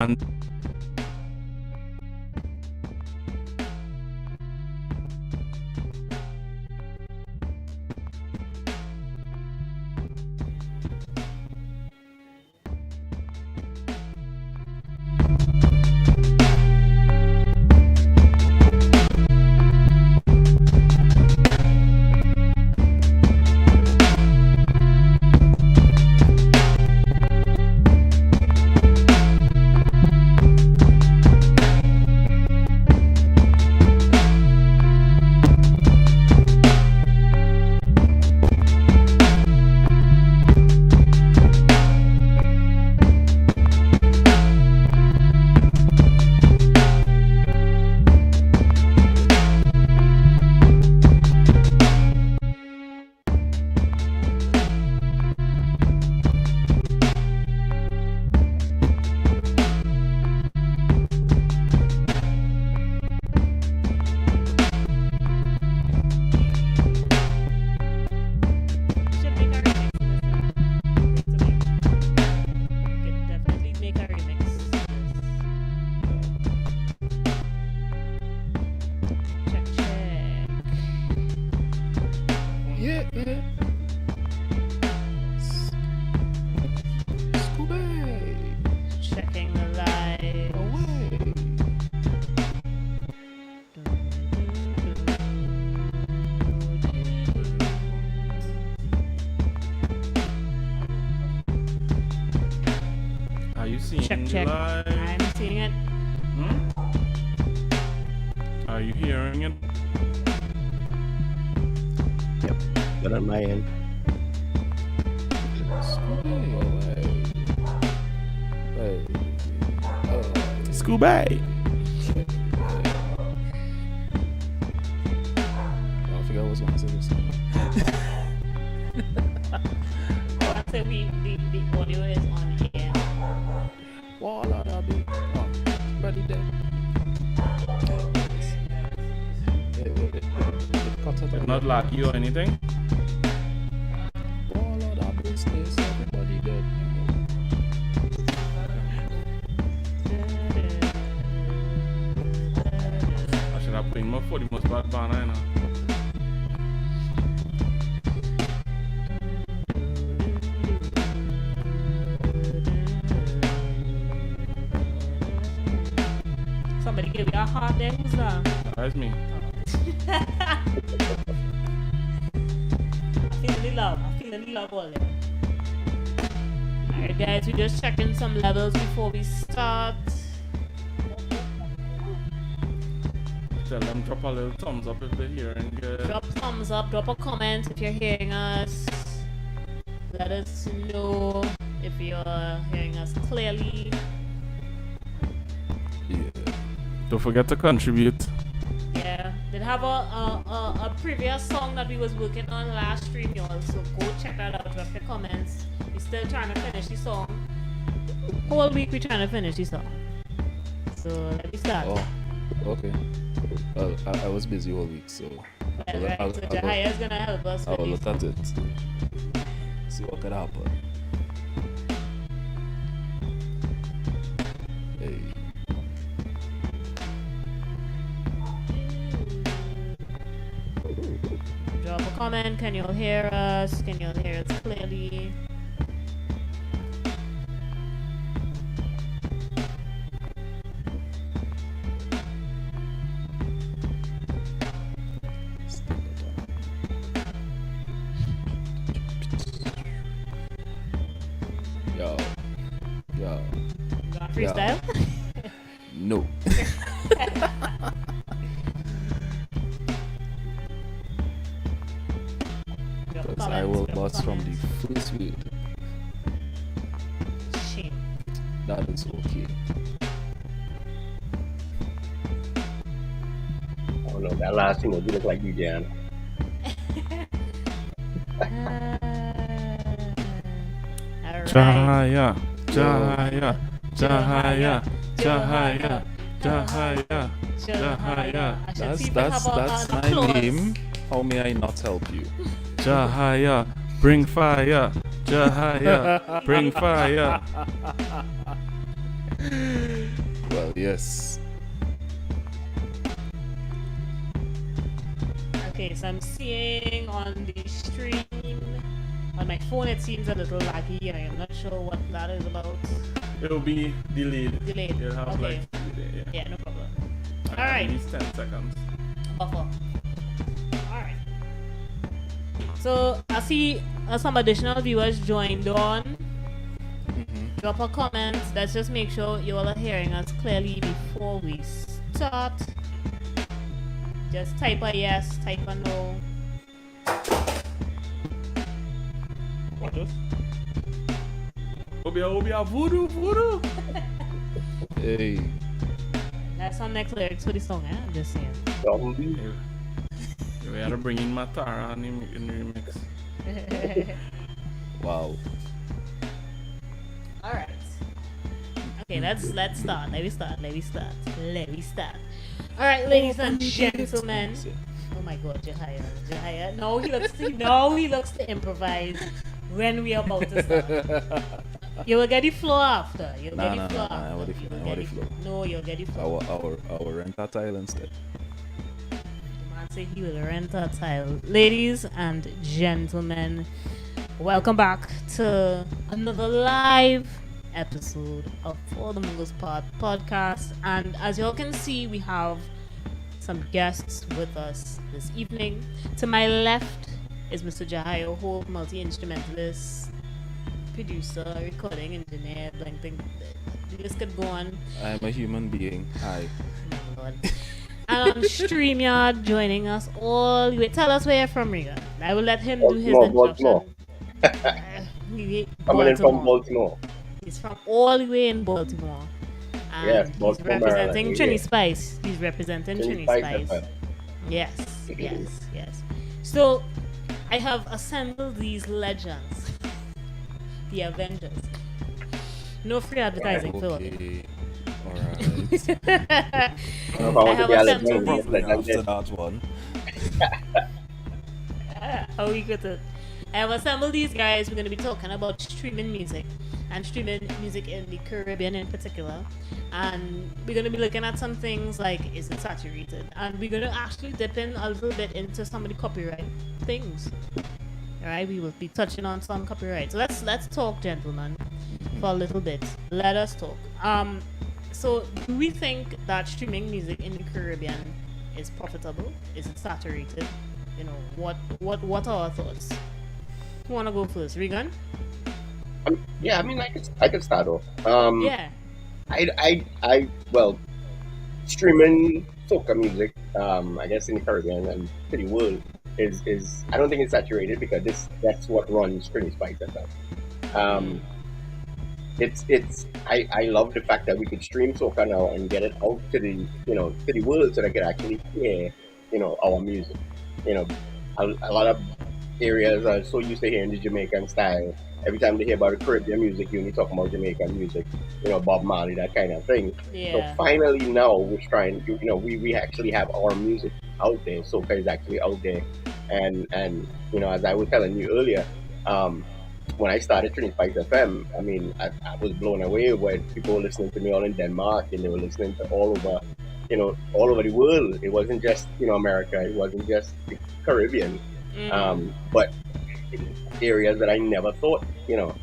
And checking the light. are you seeing Check, the check. live? I'm seeing it. Are you hearing it? Yep, but on my end. Scooby. I forgot what I was going to say this. I'd say the audio is on air. Wall out of it. Oh, ready there. Not lucky or anything? Wall out of business. Everybody dead. I should have played more for the most bad banner, you know. Somebody give you a heart there. Who's that? That's me. I'm feeling the love all there. Alright guys, we're just checking some levels before we start. Tell them drop a little thumbs up if they're hearing good. Drop thumbs up, drop a comment if you're hearing us. Let us know if you're hearing us clearly. Yeah. Don't forget to contribute. Yeah, did have a previous song that we was working on last stream, y'all. So go check that out. Drop your comments. We're still trying to finish the song. Whole week we're trying to finish the song. So let me start. Oh, okay. Well, I was busy all week, so Right. So Jehiah is gonna help us I'll with look this. at it. See what could happen. Hey. Drop a comment. Can you all hear us? Can you all hear us clearly? Yo. You want freestyle? No. Drop a Because I comment, will drop a bust from comment. the first word. Shame. That is okay. Oh no, that last thing will look like you, Jan. Alright. Jehiah, Jehiah, Jehiah, Jehiah, Jehiah, Jehiah, I should see That's if I have that's an my applause. name. How may I not help you? Jehiah, bring fire. Jehiah, bring fire. Well, yes. Okay, so I'm seeing on the stream, on my phone it seems a little laggy. I am not sure what that is about. It'll be delayed. Delayed. You'll have Okay. like 3 days. Yeah. Yeah, no problem. At Alright. least 10 seconds. Buffer. Alright. So I see some additional viewers joined on. Drop a comment. Let's just make sure you all are hearing us clearly before we start. Just type a yes, type a no. What else? Obia, voodoo. Hey. That's some next lyrics for the song, eh? I'm just saying. Zombie. We had to bring in Matara in the remix. Wow. Alright. Okay, let's start. Let me start. Alright, ladies and gentlemen. Oh my god, Jehiah. No, he looks to improvise when we are about to start. You will get the floor after. You'll get the floor after. What if you No, you'll get the floor. our rent a tile instead. The man said he will rent a tile. Ladies and gentlemen, welcome back to another live episode of For the Mongols podcast. And as y'all can see, we have some guests with us this evening. To my left is Mr. Jehiah Holt, multi-instrumentalist, producer, recording engineer, blank. The list could go on. I'm a human being. Hi. Oh my God. And on StreamYard, joining us all the way. Tell us where you're from, Regan. I will let him do his introduction. Coming in from Baltimore. He's from all the way in Baltimore. And Yes, he's Baltimore, representing Maryland, Trini yeah. Spice. He's representing Trini Spice Spice. FM. Yes. So, I have assembled these legends. The Avengers. No free advertising for them. Okay. Alright. I have assembled these. Probably after that one. How we got it? I have assembled these guys. We're going to be talking about streaming music and streaming music in the Caribbean in particular. And we're going to be looking at some things like, is it saturated? And we're going to actually dip in a little bit into some of the copyright things. Alright, we will be touching on some copyright. So let's talk, gentlemen, for a little bit. Let us talk. So do we think that streaming music in the Caribbean is profitable? Is it saturated? You know, what are our thoughts? Who wanna go first? Regan? Yeah, I mean, I could start off. Yeah. Well, streaming soca music, I guess in the Caribbean and to the world is I don't think it's saturated because that's what runs Trini Spice FM. I love the fact that we could stream soca now and get it out to the world so they could actually hear, our music. A lot of areas are so used to hearing the Jamaican style. Every time they hear about the Caribbean music, you only talk about Jamaican music, Bob Marley, that kind of thing. Yeah. So finally now we're trying to, we actually have our music out there. Soca is actually out there. And as I was telling you earlier, when I started Trini Spice FM, I mean, I was blown away when people were listening to me all in Denmark and they were listening to all over the world. It wasn't just, America. It wasn't just the Caribbean. But in areas that I never thought, people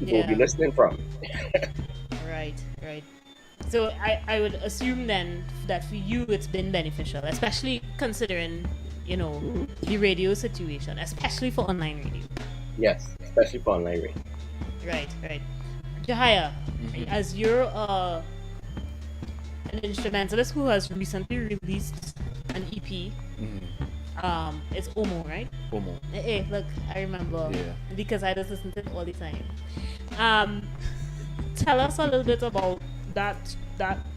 would be listening from. Right. So I would assume then that for you it's been beneficial, especially considering, the radio situation, especially for online radio. Yes, especially for online radio. Right. Jehiah, as you're an instrumentalist who has recently released an EP, it's Omo, right? Omo. Hey, look, I remember because I just listen to it all the time. Tell us a little bit about that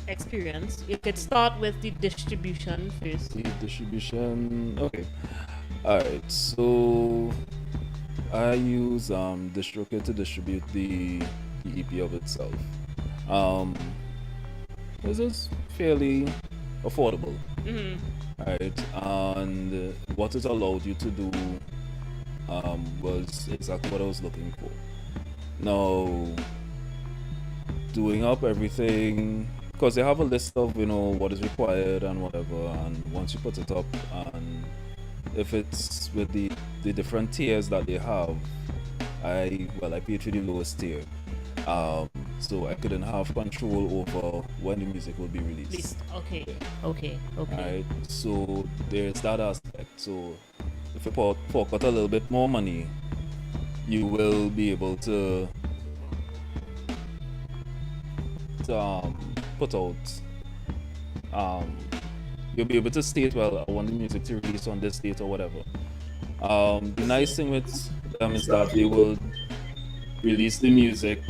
experience. You could start with the distribution first. The distribution. Okay. Alright. So I use DistroKid to distribute the EP of itself. This is fairly affordable. Right, and what it allowed you to do was exactly what I was looking for. Now, doing up everything because they have a list of what is required and whatever, and once you put it up, and if it's with the different tiers that they have, I paid for the lowest tier, so I couldn't have control over when the music will be released. Okay. Right, so there's that aspect. So if you fork out a little bit more money, you will be able to put out, you'll be able to state, well, I want the music to release on this date or whatever. The nice thing with them is that they will release the music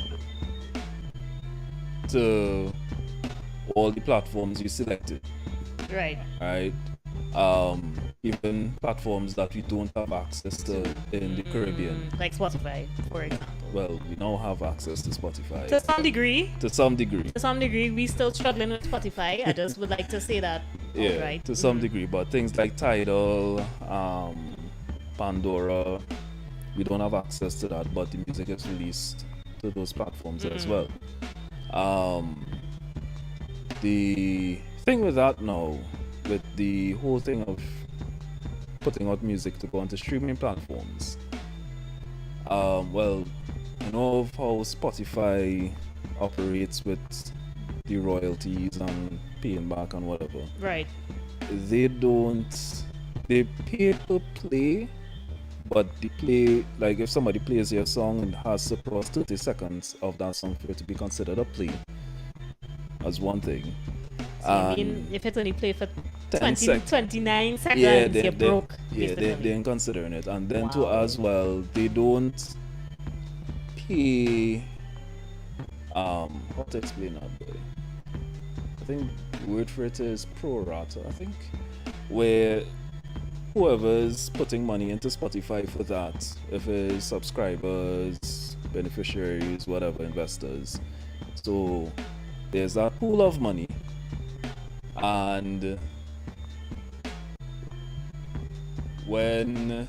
to all the platforms you selected. Right. Even platforms that we don't have access to in the Caribbean. Like Spotify, for example. Well, we now have access to Spotify. To some degree. To some degree, we still struggling with Spotify. I just would like to say that. Yeah, right. to some degree. But things like Tidal, Pandora, we don't have access to that, but the music is released to those platforms as well. The thing with that now, with the whole thing of putting out music to go onto streaming platforms, well, I know of how Spotify operates with the royalties and paying back and whatever. Right. They pay per play, but the play, like if somebody plays your song and has to cross 30 seconds of that song for it to be considered a play, as one thing. So I mean, if it's only play for 29 seconds, yeah, you're broke. Yeah, they ain't considering it. And then too as well, they don't pay, how to explain that, boy? I think the word for it is pro rata, I think, where whoever's putting money into Spotify for that, if it's subscribers, beneficiaries, whatever, investors, so there's that pool of money, and when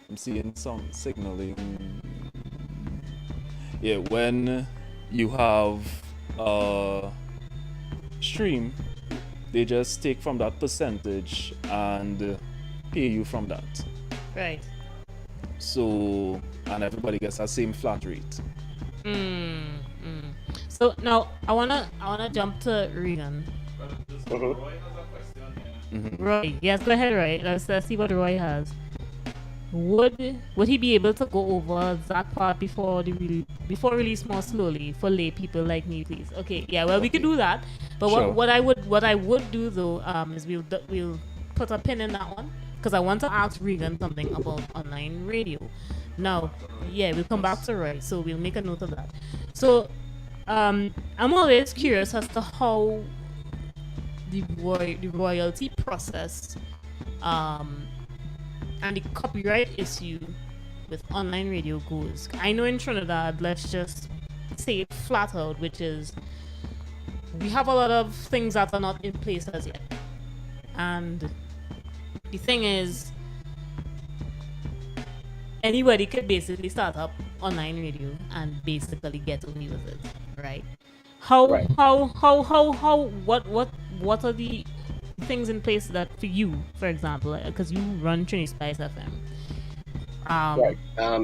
I'm seeing some signaling, when you have a stream, they just take from that percentage and pay you from that. Right. So, and everybody gets that same flat rate. So now I wanna jump to Regan. Roy, yes, go ahead, Roy. Let's see what Roy has. Would he be able to go over that part before release more slowly for lay people like me, please? Okay, yeah, well, we could do that. But Sure. what I would do though is we'll put a pin in that one because I want to ask Regan something about online radio. Now, yeah, we'll come back to Roy, so we'll make a note of that. So, I'm always curious as to how the royalty process and the copyright issue with online radio goes. I know in Trinidad, let's just say it flat out, which is we have a lot of things that are not in place as yet. And the thing is, anybody could basically start up online radio and basically get away with it, right? What are the things in place that for you, for example, because you run Trinity Spice FM? Right.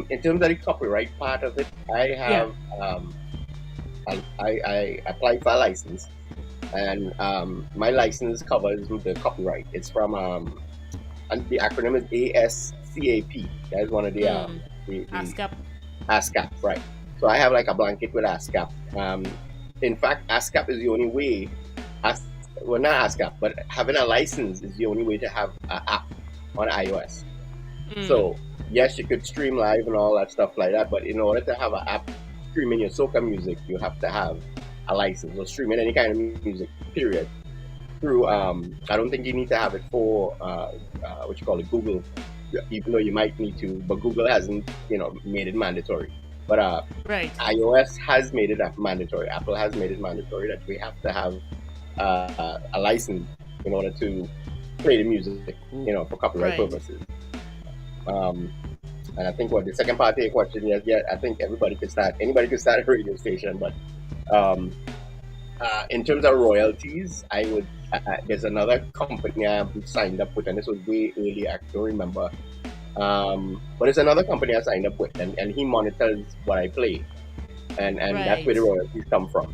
In terms of the copyright part of it, I have I applied for a license, and my license covers the copyright. It's from and the acronym is ASCAP. That is one of the ASCAP. ASCAP, right? So I have like a blanket with ASCAP. In fact, ASCAP is the only way. Well, not ASCAP, but having a license is the only way to have an app on iOS. So yes, you could stream live and all that stuff like that, but in order to have an app streaming your soca music, you have to have a license or streaming any kind of music, period. Through I don't think you need to have it for what you call it, Google, even though you might need to, but Google hasn't made it mandatory. But right. iOS has made it mandatory. Apple has made it mandatory that we have to have a license in order to play the music, for copyright purposes. And I think the second part of your question, I think anybody could start a radio station, but In terms of royalties, I would. There's another company I signed up with, and this was way early. I don't remember. But it's another company I signed up with, and he monitors what I play, and that's where the Right. royalties come from.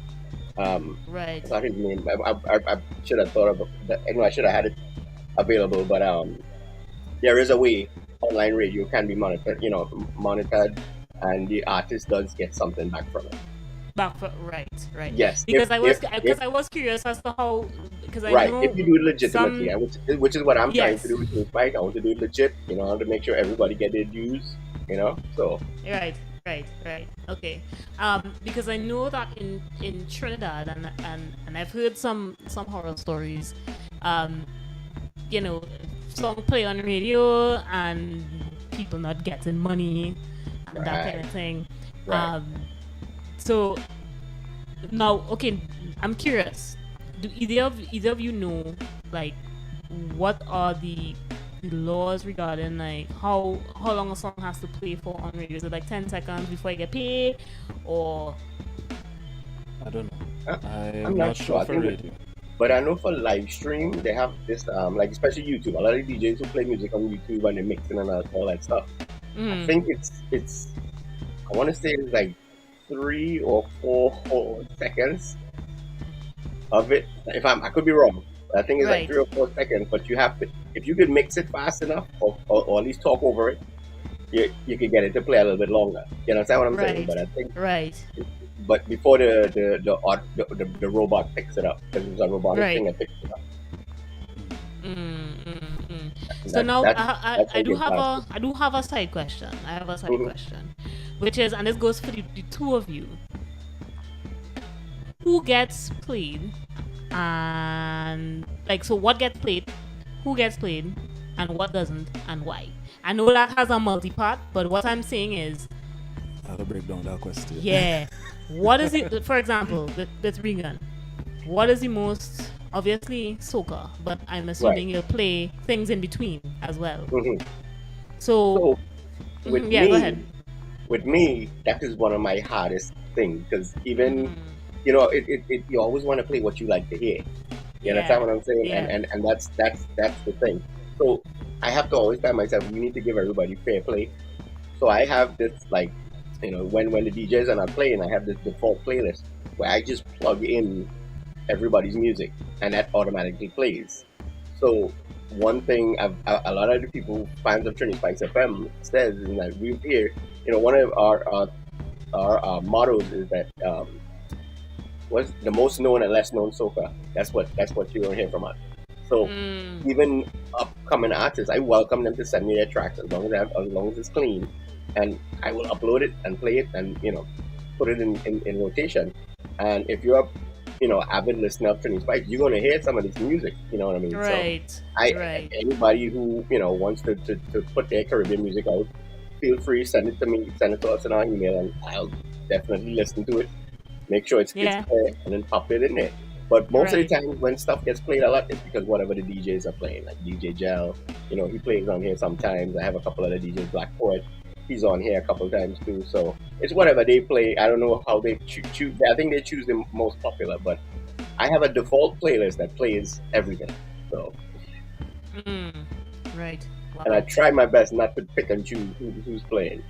Right. I forgot his name. I should have thought of that. I should have had it available, but there is a way online radio can be monitored. Monitored, and the artist does get something back from it. Back for, right, right. Yes, Because I was if because I was curious as to how, because I right, if know you do it legitimately, some, and which is what I'm trying to yes, do with this fight. I want to do it legit, to make sure everybody get their dues, So right, right. Okay. Because I know that in Trinidad, and I've heard some horror stories. Um, song play on radio and people not getting money and that kind of thing. Right. So now, okay, I'm curious. Do either of you know, like, what are the laws regarding, like, how long a song has to play for on radio? Is it like 10 seconds before you get paid, or? I don't know. I'm I'm not not sure. sure for radio. But I know for live stream, they have this, like especially YouTube. A lot of DJs who play music on YouTube and they mix in and all that stuff. I think it's I want to say it's like 3 or 4 seconds of it. I could be wrong. But I think it's like Right. 3 or 4 seconds. But you have to, if you could mix it fast enough, or at least talk over it, you could get it to play a little bit longer. You understand what I'm saying? Right. But I think, Right. but before the robot picks it up, because it's a robotic Right. thing that picks it up. So now that's I do thinking have fast. I do have a side question. I have a side Mhm. question, which is, and this goes for the two of you. Who gets played, and like, so what gets played, who gets played, and what doesn't, and why? I know that has a multi-part, but what I'm saying is, I'll break down that question. yeah, what is it? For example, with Regan, what is the most, obviously soca, but I'm assuming you'll play things in between as well. Mhm. So, So with yeah, me, go ahead. that is one of my hardest things, because even Mm, you always want to play what you like to hear. You yeah, understand what I'm saying? yeah. And that's the thing. So I have to always tell myself, we need to give everybody fair play. So I have this, like, when the DJs are not playing, I have this default playlist where I just plug in everybody's music, and that automatically plays. So one thing a lot of the people, fans of Trinity Spikes FM, says is that we hear, one of our mottos is that, what's the most known and less known soca. That's what you don't hear from us. So Mm, even upcoming artists, I welcome them to send me their tracks as long as it's clean, and I will upload it and play it, and put it in rotation. And if you're avid listener of Trinity Spikes, you're gonna hear some of this music. You know what I mean? So right, I right. anybody who wants to put their Caribbean music out, feel free, send it to me, send it to us in our email, and I'll definitely listen to it, make sure it's Yeah. clear, and then pop it in there. But most of Right. the time when stuff gets played a lot, it's because whatever the DJs are playing, like DJ Gel, he plays on here sometimes. I have a couple other DJs, Black Poet, he's on here a couple times too. So it's whatever they play. I don't know how they choose. I think they choose the most popular, but I have a default playlist that plays everything. So, Right. and I Wow. try my best not to pick and choose who's playing,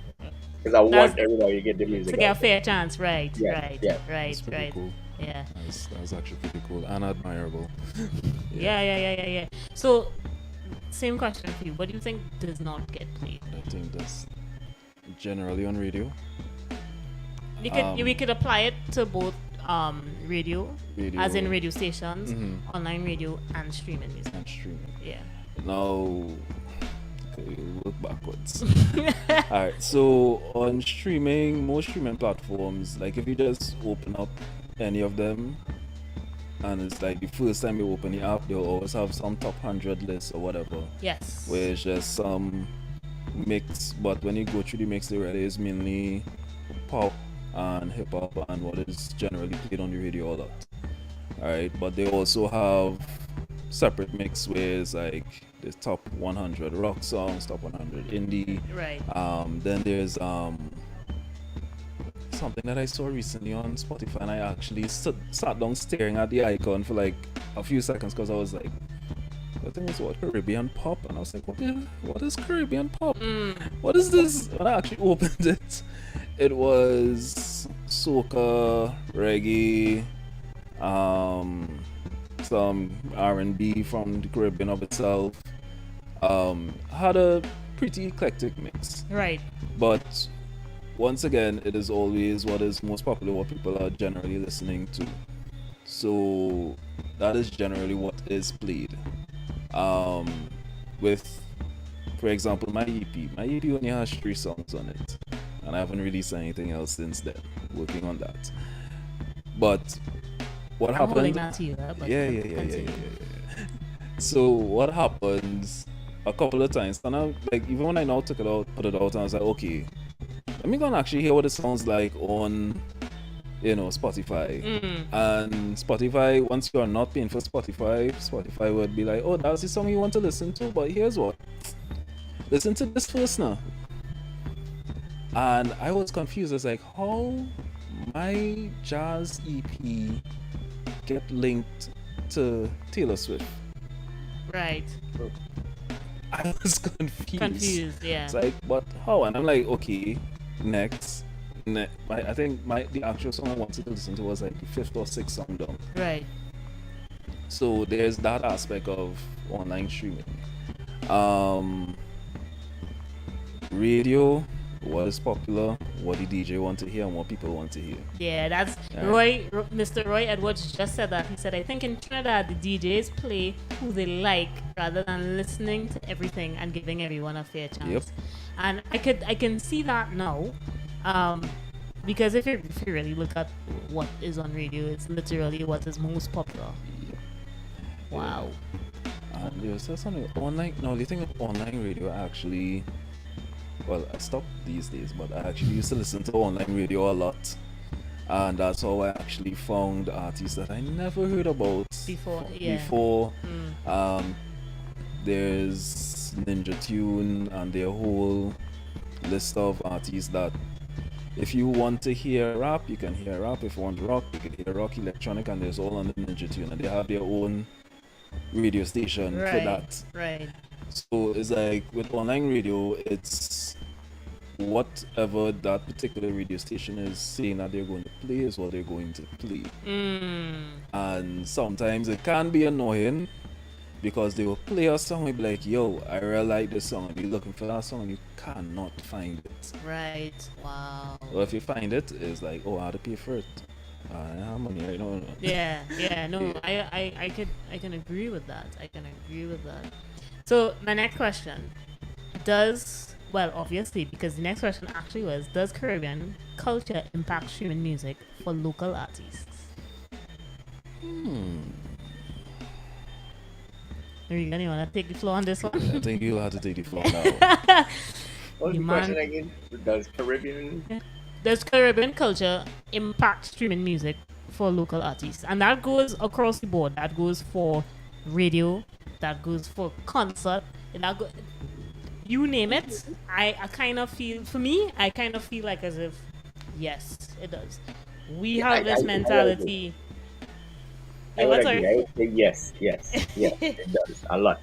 because I That's want everybody to get the music to get a out there. fair chance. Right. Yeah, Right. yeah. Right. That's pretty Right. cool. Yeah. That's actually pretty cool and admirable. Yeah. So, same question for you. What do you think does not get played? I think that's generally on radio. We could apply it to both radio, Radio as in radio stations, Mhm. online radio, and streaming music. and streaming. Yeah. Now, okay, work backwards. Alright, so on streaming, most streaming platforms, like if you just open up any of them, and it's like the first time you open the app, they'll always have some top 100 list or whatever, Yes. where it's just some mix, but when you go through the mix, there really is mainly pop and hip hop and what is generally played on the radio a lot. Alright, but they also have separate mix where it's like the top 100 rock songs, top 100 indie. Right. Then there's something that I saw recently on Spotify, and I actually sat down staring at the icon for like a few seconds because I was like, I think it's what, Caribbean pop, and I was like, what is Caribbean pop? What is this? When I actually opened it, it was soca, reggae, some R&B from the Caribbean of itself. Had a pretty eclectic mix. Right. But once again, it is always what is most popular, what people are generally listening to. So that is generally what is played. With, for example, my EP only has 3 songs on it, and I haven't released anything else since then. Working on that. But what I'm holding happened? that to you, but Yeah. So what happens a couple of times, and I like even when I now took it out, put it out, and I was like, okay, let me go and actually hear what it sounds like on, Spotify. And Spotify, once you are not paying for Spotify would be like, oh, that's the song you want to listen to, but here's what, listen to this first now. And I was confused. I was like, how my jazz EP get linked to Taylor Swift? Right. I was confused. Yeah. It's like, but how? And I'm like, okay, next. I think the actual song I wanted to listen to was like the 5th or 6th song down. Right. So there's that aspect of online streaming. Radio, what is popular, what the DJ want to hear, and what people want to hear. Yeah, that's Yeah. Mr. Roy Edwards just said that. He said, I think in Trinidad, the DJs play who they like rather than listening to everything and giving everyone a fair chance. Yep. And I can see that now. Because if you really look at what is on radio, it's literally what is most popular. Wow. And there's something online. No, the thing with online radio actually. Well, I stopped these days, but I actually used to listen to online radio a lot. And that's how I actually found artists that I never heard about before. There's Ninja Tune and their whole list of artists that if you want to hear rap, you can hear rap. If you want rock, you can hear rock, electronic, and there's all on the Ninja Tune. And they have their own radio station for that. Right. So it's like with online radio, it's whatever that particular radio station is saying that they're going to play is what they're going to play. And sometimes it can be annoying because they will play a song and be like, yo, I really like this song, and you're looking for that song and you cannot find it. Right. Wow. Or if you find it, it's like, oh, I had to pay for it. I have money right now. Yeah. No, I can agree with that. So my next question, obviously, because the next question actually was, does Caribbean culture impact streaming music for local artists? Regan, you want to take the floor on this one? I think you'll have to take the floor now. What was the question again? Does Caribbean culture impact streaming music for local artists? And that goes across the board. That goes for radio, that goes for concert, and you name it. I kind of feel like as if, yes, it does. We have this mentality. I would agree. I would say yes, it does a lot.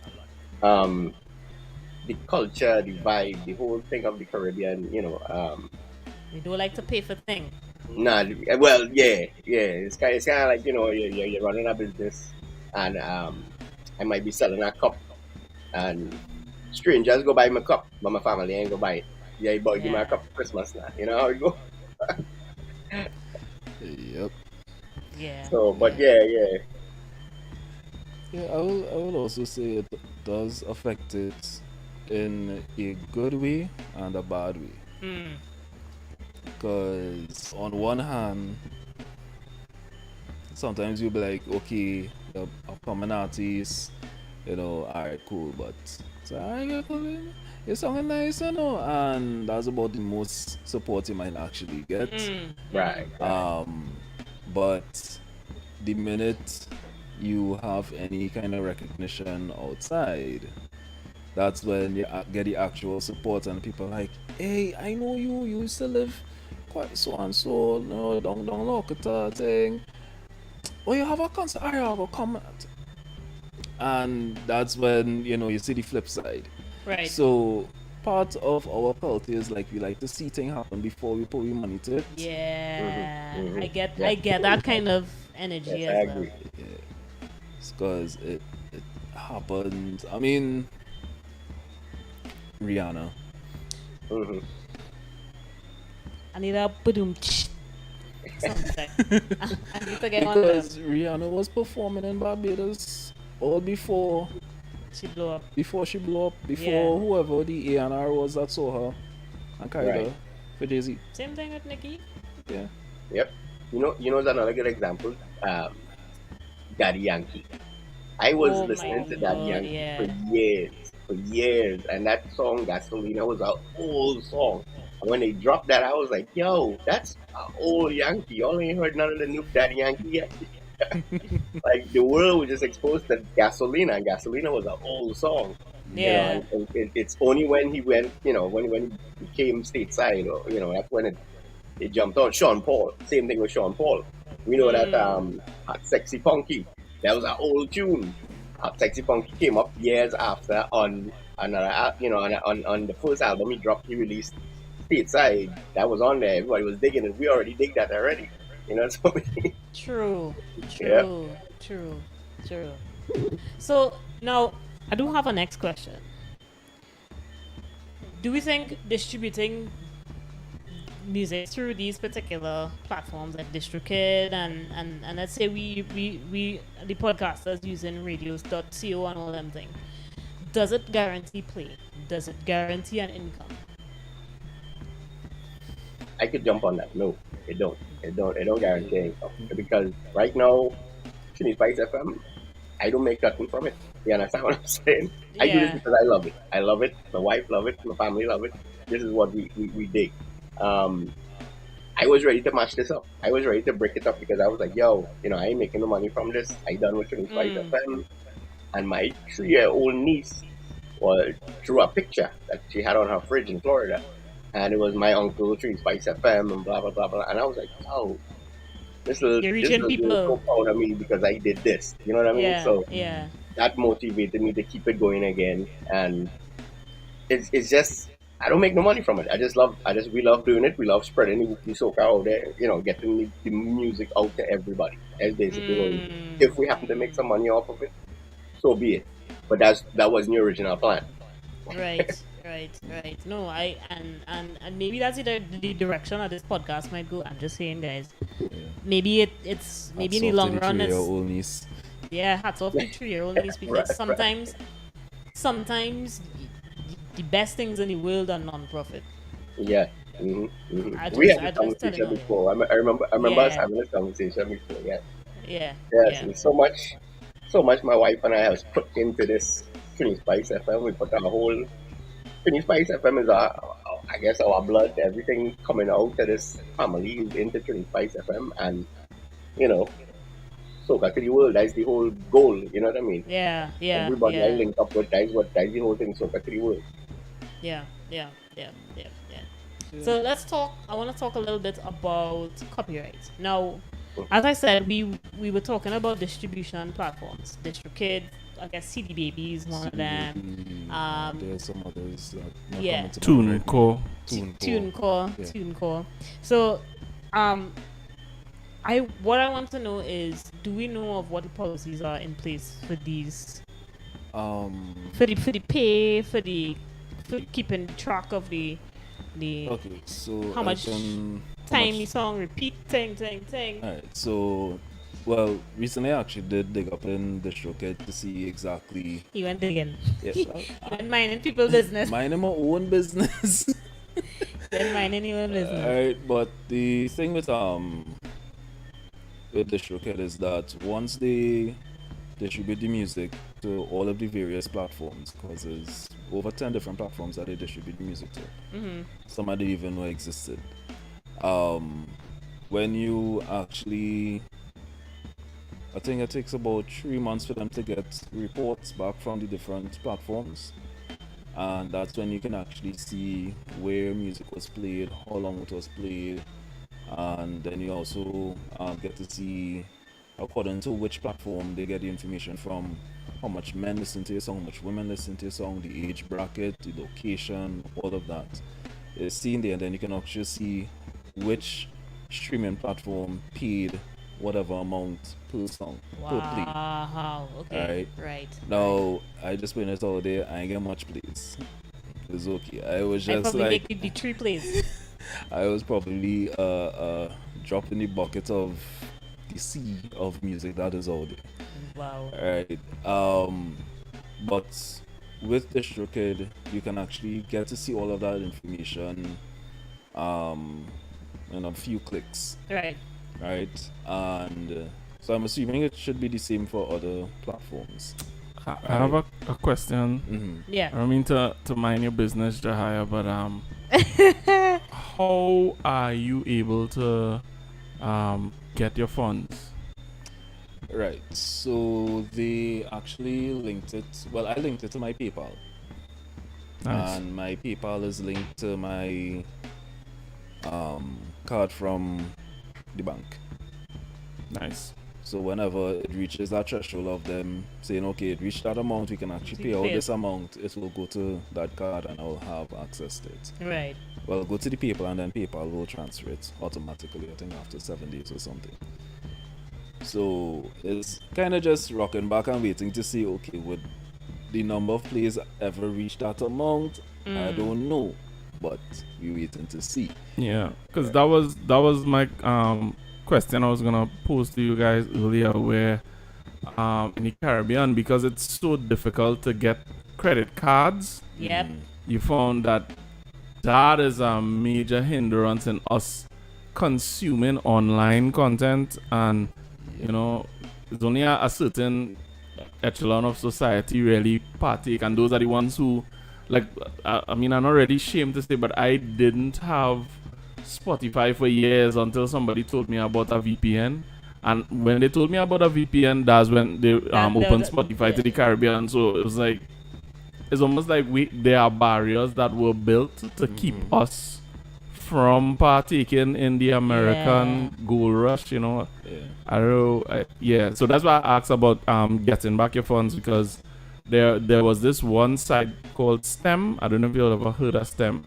The culture, the vibe, the whole thing of the Caribbean, we don't like to pay for things. Nah, well, yeah. It's kind of like you're running a business, and I might be selling a cup, and strangers go buy my cup, but my family ain't go buy it. Yeah, but give me a cup for Christmas now. You know how it go. Yep. Yeah. So, but yeah. Yeah, I will also say it does affect it in a good way and a bad way. Because on one hand, sometimes you'll be like, okay, the upcoming artist, alright, cool, but you're sounding nice, and that's about the most support you might actually get. Right. But the minute you have any kind of recognition outside, that's when you get the actual support, and people are like, hey, I know you used to live quite so and so, no, don't look at that thing. Oh, you have a concert, I have a comment. And that's when, you see the flip side. Right. So part of our culture is like we like to see things happen before we put we money to it. Yeah. Mhm, mhm. I Yeah. get that kind of energy Yes, I as well. agree. Yeah. It's because it happened. I mean, Rihanna. Hmm. I need a boom sound effect. I need to get on Because them. Rihanna was performing in Barbados all before She blew up. she blew up, before Yeah. whoever the A&R was that saw her and carried Right. her for Jay-Z. Same thing with Nikki. Yeah. Yep. It's another good example. Daddy Yankee. I was Oh my listening to Daddy God, Yankee yeah. for years, and that song Gasolina was an old song. And when they dropped that, I was like, "Yo, that's an old Yankee. You only ain't heard none of the new Daddy Yankee yet." Like the world was just exposed to Gasolina, and Gasolina was an old song. Yeah. And it's only when he went, when he came stateside, or that's when it jumped on. Sean Paul, same thing with Sean Paul. We know that Hot Sexy Punky, that was an old tune. Hot Sexy Punky came up years after on another, on the first album he released stateside. That was on there. Everybody was digging it. We already dig that already. So True. yeah. True. So now I do have a next question. Do we think distributing music through these particular platforms like DistroKid and let's say we the podcasters using radios.co and all them things, does it guarantee play? Does it guarantee an income? I could jump on that. No, it don't. It don't guarantee anything because right now, Trinity Spice FM, I don't make nothing from it. You understand what I'm saying? I do this Yeah. because I love it. I love it. My wife love it. My family love it. This is what we dig. Um, I was ready to mash this up. I was ready to break it up because I was like, yo, I ain't making no money from this. I done with Trinity Spice FM. And my 3-year-old niece drew a picture that she had on her fridge in Florida. And it was my uncle, Trinity Spice FM, and blah, blah, blah, blah. And I was like, oh, You're this reaching little girl is so people. proud of me because I did this. You know what I mean? Yeah, So yeah. that motivated me to keep it going again. And it's just, I don't make no money from it. We love doing it. We love spreading the soca out there, getting the music out to everybody. That's basically what we do. If we happen to make some money off of it, so be it. But that wasn't the original plan. Right. No, and maybe that's the direction that this podcast might go. I'm just saying, guys. Maybe it's maybe in the long run it's Old niece. yeah, hats off to 3-year-old niece because Right. sometimes the best things in the world are non-profit. Yeah. We had I this just tell conversation you. before. I remember us Yeah, having this conversation before. Yeah. yeah, Yes. yeah. And so much my wife and I have put into this Trinity Spice FM. We put our whole Trinity Spice FM is I guess our blood. Everything coming out of this family is into Trinity Spice FM, and soca to the world. That's the whole goal. You know what I mean? Yeah. Everybody I link up with, that's the whole thing. Soca to the world. Yeah. So let's talk. I want to talk a little bit about copyright. Now, as I said, we were talking about distribution platforms. DistroKid, I guess CD Baby is one of them. There's some others that Yeah. TuneCore. TuneCore. So, what I want to know is, do we know of what the policies are in place for these? For the pay, for keeping track of the Okay, so how much time the song repeat thing. Alright, so recently I actually did dig up in DistroKid to see exactly. He went again. Yes, He went minding people's business. minding my own business. Then minding your own business. Alright, but the thing with DistroKid is that once they distribute the music to all of the various platforms, because there's over 10 different platforms that they distribute the music to. Some I didn't even know existed. When you actually, I think it takes about 3 months for them to get reports back from the different platforms, and that's when you can actually see where music was played, how long it was played, and then you also get to see according to which platform they get the information from, how much men listen to your song, how much women listen to your song, the age bracket, the location, all of that is seen there, and then you can actually see which streaming platform paid whatever amount per song, per play. Wow. Okay. Right. Now, I just put it all there, I ain't get much plays. It's okay. I was I just probably like, make it be 3 plays. I was probably dropping the bucket of the sea of music that is out there. Wow. Alright. But with DistroKid, you can actually get to see all of that information in a few clicks. Right. Right? And so I'm assuming it should be the same for other platforms. I have a question. Mm-hmm. Yeah. I don't mean to mind your business, Jehiah, but how are you able to get your funds? Right. So they actually linked it. Well, I linked it to my PayPal. Nice. And my PayPal is linked to my card from the bank. Nice. So whenever it reaches that threshold of them saying, okay, it reached that amount, we can actually pay out Pay. this amount, it will go to that card and I'll have access to it. Right. Well, go to the PayPal and then PayPal will transfer it automatically, I think after 7 days or something. So it's kind of just rocking back and waiting to see, okay, would the number of plays ever reach that amount? I don't know, but we're waiting to see. Yeah, because that was my question I was gonna pose to you guys earlier, where in the Caribbean, because it's so difficult to get credit cards, Yep. you found that is a major hindrance in us consuming online content, and you know, it's only a certain echelon of society really partake, and those are the ones who, like, I mean, I'm not really ashamed to say, but I didn't have Spotify for years until somebody told me about a VPN. And when they told me about a VPN, that's when they opened Spotify to the Caribbean. So it was like, it's almost like there are barriers that were built to keep us from partaking in the American gold rush, you know. So that's why I asked about getting back your funds, because there was this one site called STEM. I don't know if you've ever heard of STEM.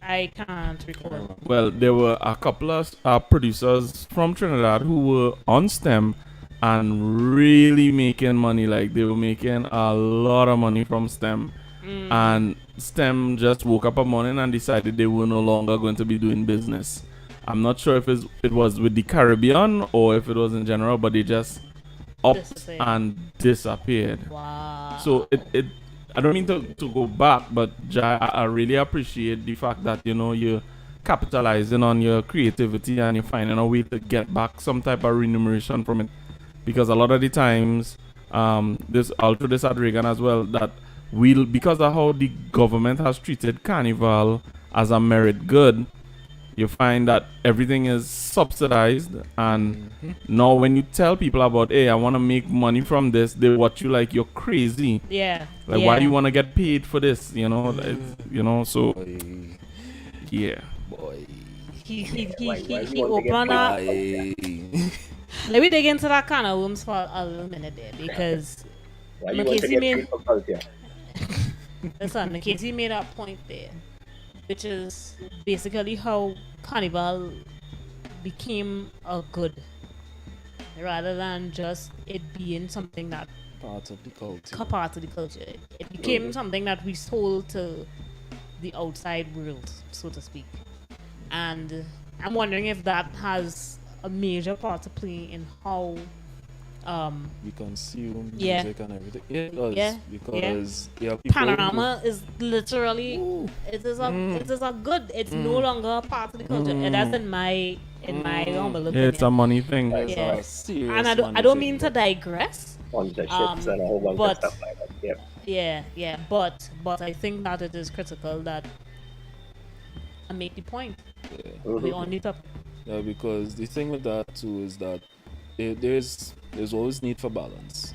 I can't recall. Well, there were a couple of producers from Trinidad who were on STEM and really making money. Like, they were making a lot of money from STEM. And STEM just woke up one morning and decided they were no longer going to be doing business. I'm not sure if it was with the Caribbean or if it was in general, but they just upped and disappeared. Wow. So it I don't mean to go back, but I really appreciate the fact that, you know, you're capitalizing on your creativity and you're finding a way to get back some type of remuneration from it. Because a lot of the times, I'll throw this at Regan as well, that because of how the government has treated Carnival as a merit good, you find that everything is subsidized, and now when you tell people about, hey, I want to make money from this, they watch you like you're crazy. Yeah. Like, why do you want to get paid for this? You know, you know. So, Boy. yeah. Boy. He want to get opened up. Boy. Let me dig into that kind of rooms for a little minute there, because Why you want to Mackenzie get made- paid for culture? listen, Mackenzie made a point there, which is basically how Carnival became a good, rather than just it being something that Part of the culture. part of the culture. It became something that we sold to the outside world, so to speak. And I'm wondering if that has a major part to play in how We consume Yeah. music and everything. Yeah, it does. Yeah. Because there are people Panorama is literally it is a good. It's no longer a part of the culture, and that's in my humble Yeah, opinion. it's a money thing. who, Yeah. a serious And I money don't thing, mean to but- digress. Sponsorships and a whole bunch of but- stuff like that. Yeah. Yeah, but I think that it is critical that I make the point. Yeah. We on it up. Yeah, because the thing with that too is that there's always need for balance.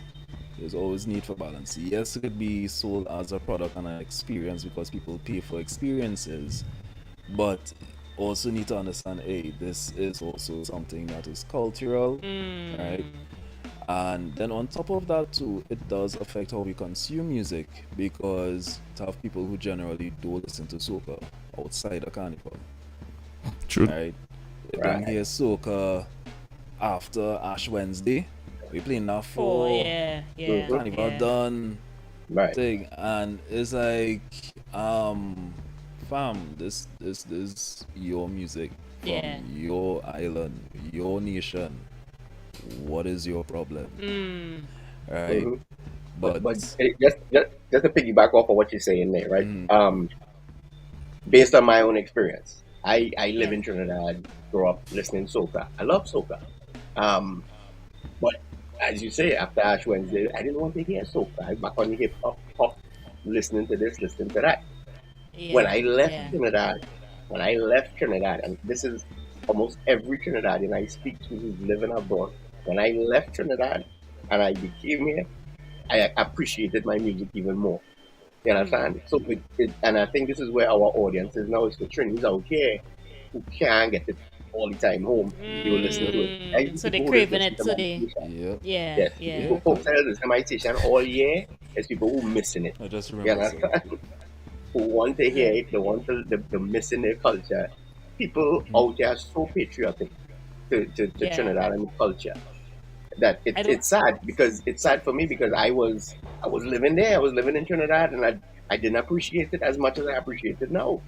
There's always need for balance. Yes, it could be sold as a product and an experience because people pay for experiences, but also need to understand, hey, this is also something that is cultural, right? And then on top of that too, it does affect how we consume music, because to have people who generally don't listen to soca outside the carnival, True. right? They don't hear soca after Ash Wednesday. We play now for yeah. carnival done Right. thing, and it's like, fam, this your music from Yeah. your island, your nation. What is your problem? Right? Mhm. But Just to piggyback off of what you're saying there, right? Based on my own experience, I live in Trinidad, grew up listening soca. I love soca. But as you say, after Ash Wednesday, I didn't want to hear soca. I back on the hip hop, pop, listening to this, listening to that. Yeah. When I left Trinidad, and this is almost every Trinidadian I speak to who's living abroad. When I left Trinidad and I became here, I appreciated my music even more. You understand? So, and I think this is where our audience is now. It's the Trinis out here who can't get it all the time home. They will listen to it. I used So to they're go craving listen it, to so my they station. yeah. People folks that listen to my station all year, there's people who missing it. I just You remember understand? Who want to hear it, they want to the missing their culture. People out there are so patriotic to Trinidad and culture that it's sad, because it's sad for me, because I was living there, I was living in Trinidad, and I didn't appreciate it as much as I appreciate it now.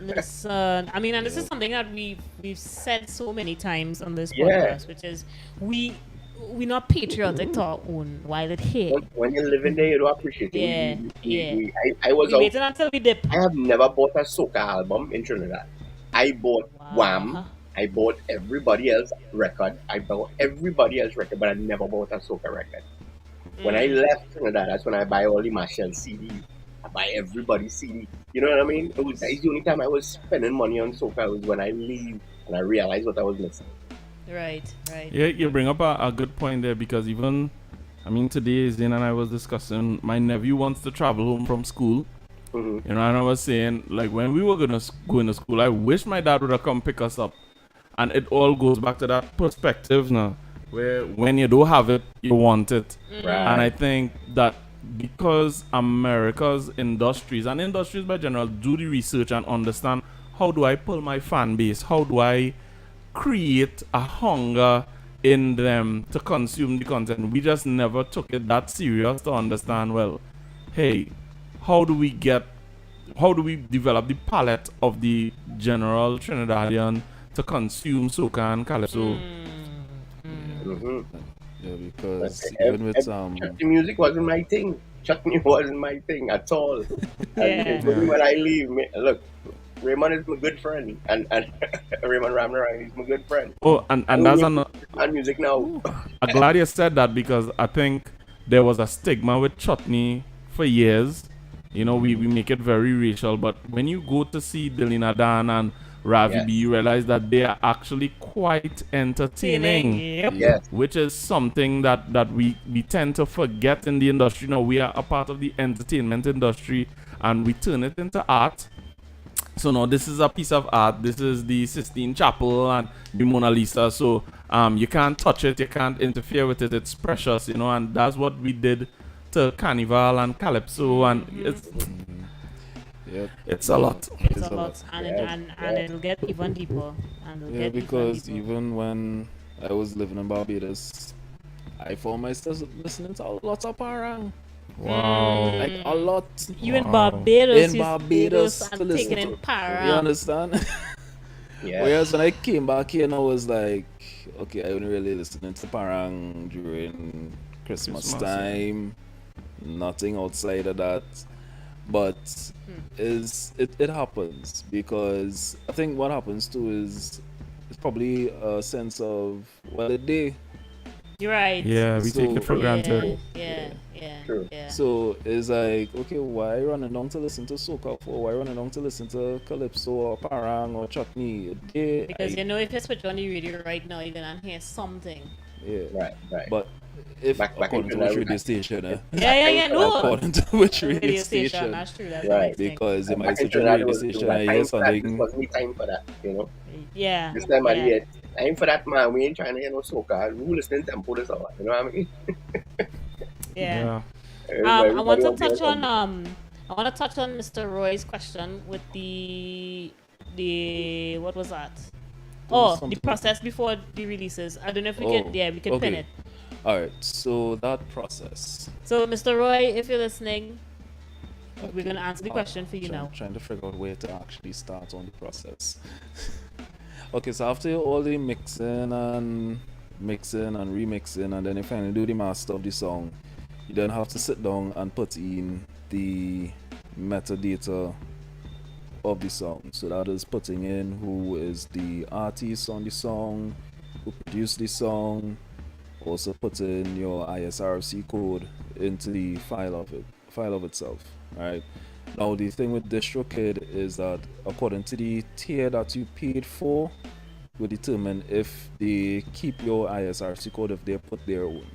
Listen, I mean, and this is something that we've said so many times on this Yeah. podcast, which is we're not patriotic to our own while it here. When you're living there, you don't appreciate it. I was We out. waited until we dip. I have never bought a soca album in Trinidad. I bought Wham. I bought everybody else record. I bought everybody else record, but I never bought a soca record. When I left Trinidad, that's when I buy all the Marshall CD. I buy everybody's CD. You know what I mean? That's the only time I was spending money on soca, was when I leave and I realized what I was missing. Right. Yeah, you bring up a good point there, because even, I mean, today Zane and I was discussing, my nephew wants to travel home from school. You know, and I was saying, like, when we were going to go into school, I wish my dad would have come pick us up. And it all goes back to that perspective now, where when you don't have it, you want it. Right. And I think that because America's industries, and industries by general, do the research and understand, how do I pull my fan base? How do I create a hunger in them to consume the content? We just never took it that serious to understand, well, hey, how do we develop the palette of the general Trinidadian to consume soca and calypso? Yeah, because But even with chutney music wasn't my thing. Chutney wasn't my thing at all. And when I leave, look, Raymond is my good friend, and Raymond Ramnaran is my good friend. Oh, and that's on music now. I'm glad you said that, because I think there was a stigma with chutney for years. You know, we make it very racial, but when you go to see Delina Dan and Ravi B, you realize that they are actually quite entertaining. Yes. Which is something that we tend to forget in the industry. Now, we are a part of the entertainment industry, and we turn it into art. So now this is a piece of art. This is the Sistine Chapel and the Mona Lisa. So you can't touch it, you can't interfere with it. It's precious, you know, and that's what we did to Carnival and Calypso, and it's a lot. It's a lot, and it'll get even deeper. And because even when I was living in Barbados, I found myself listening to lots of parang. Wow. Like a lot. You in Barbados, in Barbados and taking in para. You understand? Yeah. Whereas when I came back here, I was like, okay, I only really listening to parang during Christmas time. Nothing outside of that. But it happens, because I think what happens too is it's probably a sense of, well, a day. You're right. Yeah, we take it for granted. Yeah. True. So it's like, okay, why running down to listen to soca for? Why running down to listen to calypso or parang or chutney? Because you know, if you switch on the radio right now, you're gonna hear something. Yeah. Right. But if Back in according to Trinidad, which we radio had- station, Yeah, no. according to which radio Radio station, station, that's true. That's Right. the next thing. because it might Back in switch on the Trinidad, radio there station was and a hear time for that. This something. wasn't the time for that, you know. Yeah. This time of the yeah. year, time for that, man. We ain't trying to hear no soca. We listening to tempo this hour. You know what I mean? Yeah. Everybody I want to want to hear touch on something. I want to touch on Mr. Roy's question with the what was that? Oh, the something. process before the releases. I don't know if we Oh, can. Yeah, we can pin okay. it. All right. So that process. So, Mr. Roy, if you're listening, we're gonna answer the question for you now. Trying to figure out where to actually start on the process. Okay, so after all the mixing and remixing, and then you finally do the master of the song, you then have to sit down and put in the metadata of the song. So that is putting in who is the artist on the song, who produced the song, also put in your ISRC code into the file of itself. Right. Now the thing with DistroKid is that according to the tier that you paid for, will determine if they keep your ISRC code, if they put their own.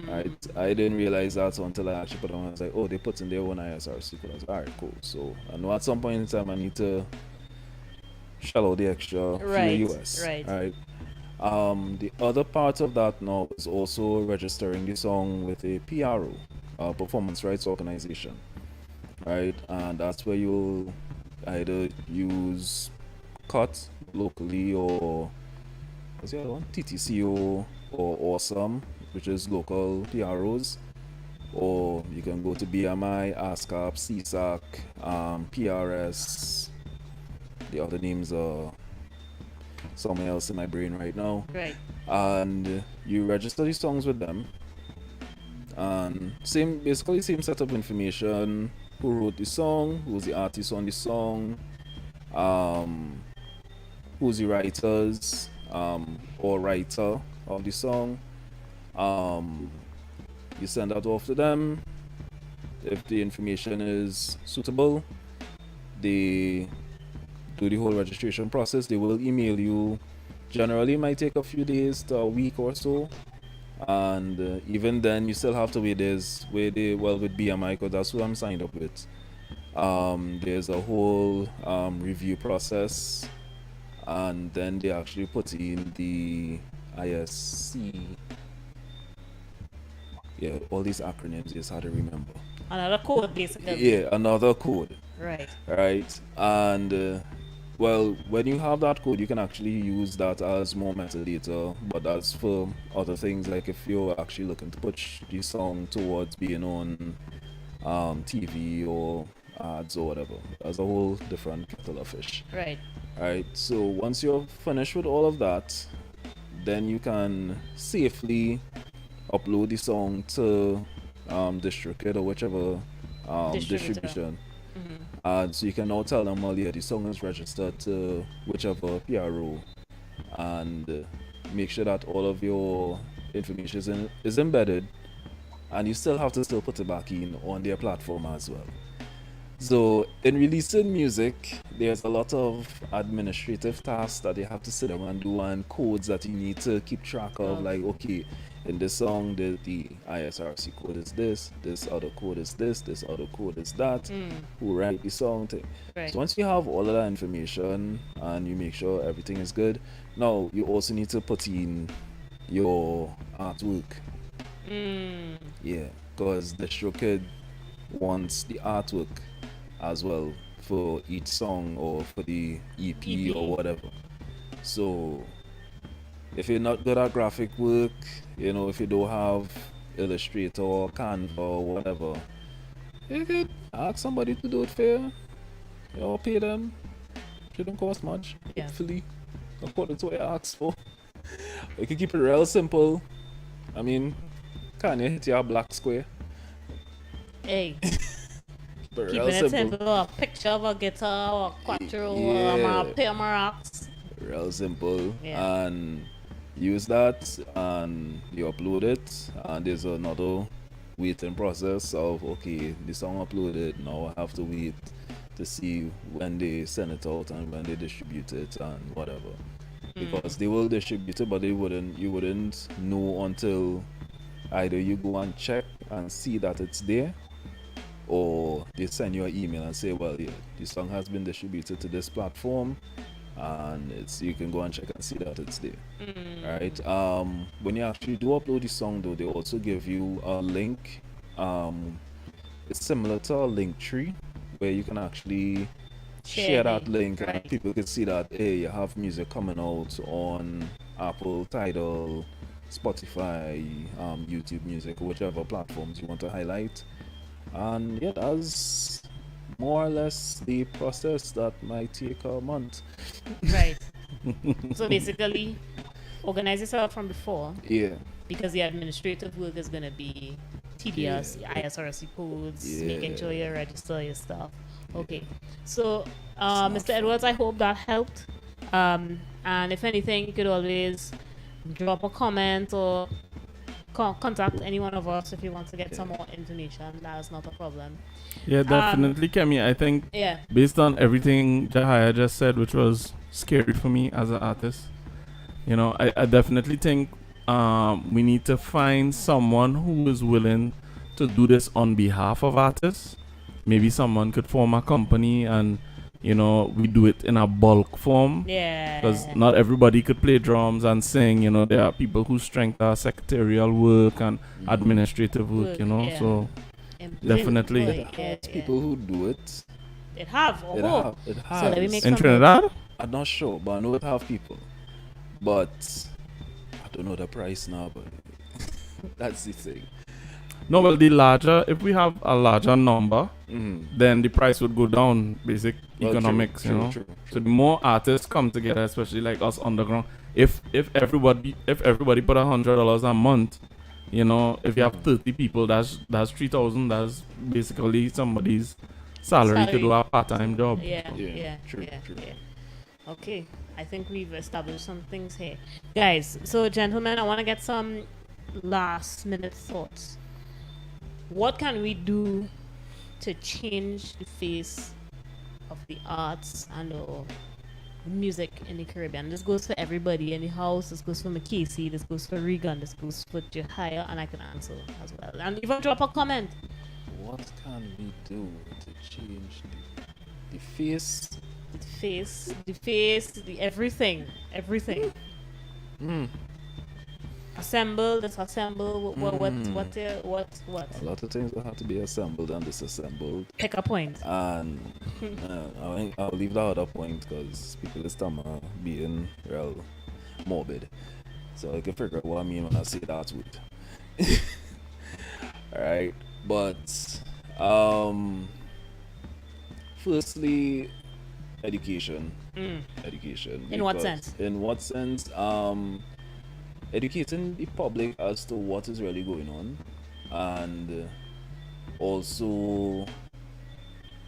Right. I didn't realize that until I actually put on. I was like, oh, they put in their own ISRC code. I was like, alright, cool. So I know at some point in time I need to shell out the extra Right, for the US. right. Right. The other part of that now is also registering the song with a PRO, performance rights organization. Right, and that's where you'll either use Cut locally or what's the other one? TTCO or Awesome, which is local PROs, or you can go to BMI, ASCAP, CSAC, PRS. The other names are somewhere else in my brain right now. Right. And you register these songs with them, and basically same set of information: who wrote the song, who's the artist on the song, who's the writers or writer of the song. You send that off to them. If the information is suitable, they do the whole registration process. They will email you. Generally, it might take a few days to a week or so. And even then, you still have to wait. With BMI, because that's who I'm signed up with. There's a whole review process, and then they actually put in the ISC. Yeah, all these acronyms is hard to remember. Another code, basically. Yeah, another code. Right. Right, and when you have that code, you can actually use that as more metadata, but that's for other things, like if you're actually looking to push the song towards being on TV or ads or whatever. That's a whole different kettle of fish. Right. Right, so once you're finished with all of that, then you can safely upload the song to DistroKid or whichever distribution. So you can now tell them, well, yeah, the song is registered to whichever PRO, and make sure that all of your information is embedded, and you still have to put it back in on their platform as well. So in releasing music, there's a lot of administrative tasks that they have to sit down and do, and codes that you need to keep track of, like, okay, in this song the ISRC code is this other code is this other code is that, who write the song thing. Right. So once you have all of that information and you make sure everything is good, now you also need to put in your artwork. Yeah, because DistroKid wants the artwork as well for each song or for the EP or whatever. So if you're not good at graphic work, if you don't have Illustrator or Canva or whatever, you could ask somebody to do it for you. Or pay them. It shouldn't cost much, Yeah. hopefully, according to what you asked for. You can keep it real simple. I mean, can you hit your black square? Hey. But Keeping real it simple. simple. A picture of a guitar or quattro Yeah. or a pair of maracas. Real simple. Yeah. And use that and you upload it, and there's another waiting process of, okay, the song uploaded, now I have to wait to see when they send it out and when they distribute it and whatever. because they will distribute it, but you wouldn't know until either you go and check and see that it's there, or they send you an email and say, well, yeah, the song has been distributed to this platform, and you can go and check and see that it's there. Right? When you actually do upload the song, though, they also give you a link. It's similar to a link tree where you can actually share that link, right. and people can see that, hey, you have music coming out on Apple, Tidal, Spotify, YouTube Music, whichever platforms you want to highlight. And yeah, that's more or less the process that might take a month. Right. So basically, organize yourself from before. Yeah. Because the administrative work is going to be tedious, ISRC codes, making sure you register your stuff. Okay. So, Mr. Edwards, I hope that helped. And if anything, you could always drop a comment or contact any one of us if you want to get some more information. That is not a problem. Yeah, definitely, Kemi. I think based on everything Jehiah just said, which was scary for me as an artist, you know, I definitely think we need to find someone who is willing to do this on behalf of artists. Maybe someone could form a company and, you know, we do it in a bulk form. Yeah. Because not everybody could play drums and sing. You know, there are people whose strength are secretarial work and administrative work, you know. So definitely. People who do it. It have. It has. So let me make in Trinidad? I'm not sure, but I know it have people. But I don't know the price now, but that's the thing. No, well, if we have a larger number, then the price would go down, basic economics, you know. True. So the more artists come together, especially like us underground, if everybody put $100 a month, you know, if you have 30 people, that's 3,000, that's basically somebody's salary to do a part-time job. Yeah. True. Okay, I think we've established some things here. Guys, so gentlemen, I want to get some last minute thoughts. What can we do to change the face of the arts and music in the Caribbean? This goes for everybody in the house. This goes for McKasey. This goes for Regan. This goes for Jehiah, and I can answer as well. And even drop a comment. What can we do to change the face? The face, the everything. Assemble, disassemble, what? A lot of things will have to be assembled and disassembled. Pick a point. And I'll leave the other point because people is being real morbid. So I can figure out what I mean when I say that word. Alright. But firstly, education. Education. In what sense? Educating the public as to what is really going on, and also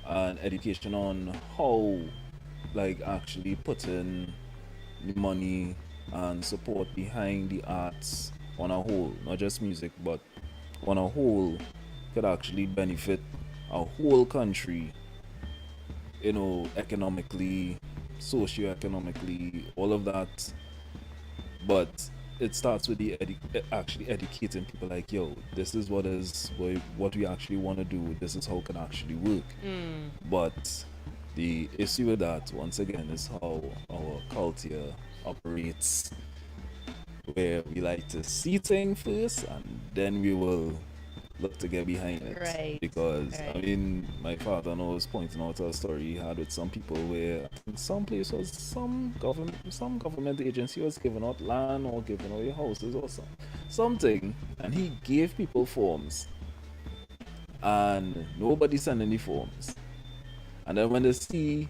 an education on how, like, actually putting the money and support behind the arts on a whole, not just music, but on a whole, could actually benefit a whole country, you know, economically, socio-economically, all of that. But it starts with actually educating people, like, yo, this is what we actually want to do. This is how it can actually work. But the issue with that, once again, is how our culture operates, where we like to see things first and then we will look to get behind it. Right. Because I mean, my father was pointing out a story he had with some people where in some place was some government agency was giving out land or giving away houses or something, and he gave people forms and nobody sent any forms, and then when they see